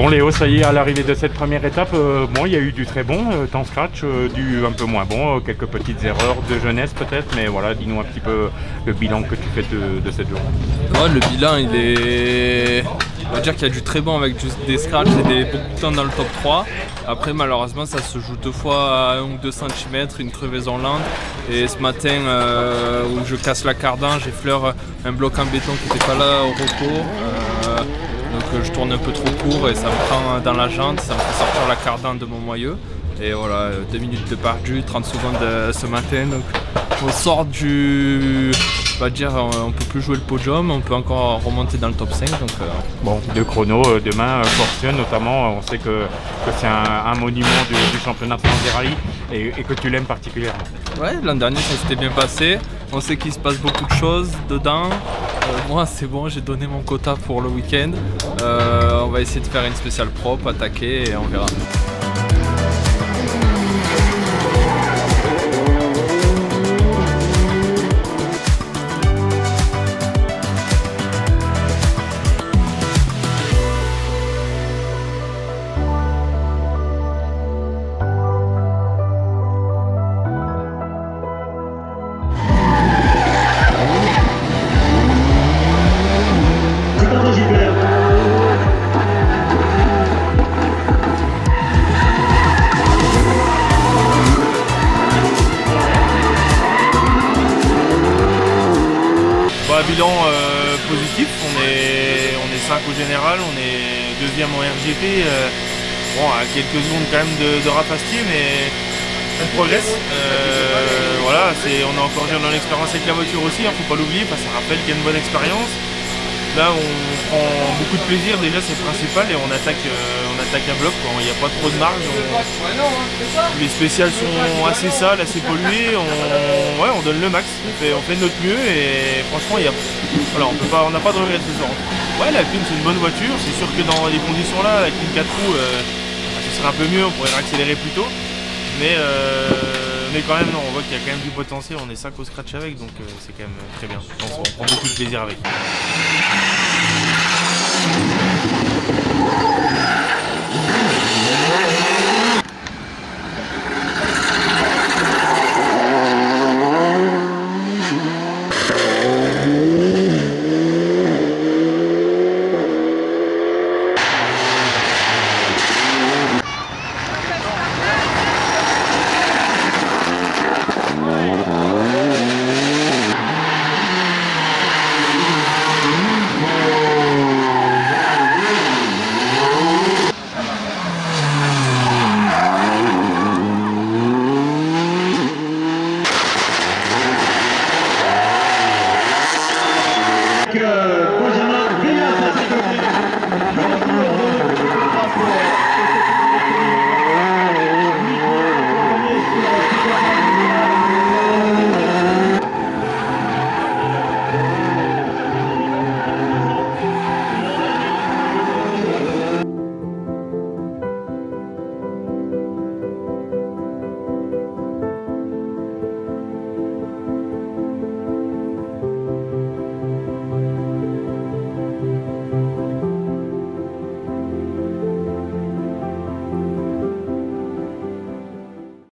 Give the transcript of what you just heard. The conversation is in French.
Bon Léo, ça y est, à l'arrivée de cette première étape, bon, il y a eu du très bon temps scratch, du un peu moins bon, quelques petites erreurs de jeunesse peut-être, mais voilà, dis-nous un petit peu le bilan que tu fais de cette journée. Ouais, le bilan, il est... On va dire qu'il y a du très bon avec des scratchs et beaucoup de temps dans le top 3. Après, malheureusement, ça se joue 2 fois à 1 ou 2 cm, une crevaison lente. Et ce matin, où je casse la cardan, j'effleure un bloc en béton qui n'était pas là au repos. Donc je tourne un peu trop court et ça me prend dans la jante, ça me fait sortir la cardan de mon moyeu. Et voilà, 2 minutes de perdu, 30 secondes ce matin. Donc on sort du... On va dire, on peut plus jouer le podium, on peut encore remonter dans le top 5. Donc, Bon, de chrono demain, Fortune notamment, on sait que c'est un monument du championnat de France des rallyes et que tu l'aimes particulièrement. Ouais, l'an dernier ça s'était bien passé, on sait qu'il se passe beaucoup de choses dedans. Moi c'est bon, j'ai donné mon quota pour le week-end. On va essayer de faire une spéciale propre, attaquer et on verra. Bilan positif, on est 5 au général, on est 2e en RGP, bon, à quelques secondes quand même de Rapastier, mais on progresse. Voilà, on est encore jeune dans l'expérience avec la voiture aussi, faut pas l'oublier, ça rappelle qu'il y a une bonne expérience. Là on prend beaucoup de plaisir, déjà c'est principal, et on attaque à bloc, il n'y a pas trop de marge. Les spéciales sont assez sales, assez polluées, on donne le max, on fait de notre mieux, et franchement voilà, on n'a pas de regrets de ce genre. Ouais, l'Alpine c'est une bonne voiture, c'est sûr que dans les conditions là, avec une 4 roues, ce serait un peu mieux, on pourrait accélérer plus tôt, mais quand même non, on voit qu'il y a quand même du potentiel, on est 5 au scratch avec, donc c'est quand même très bien, on prend beaucoup de plaisir avec.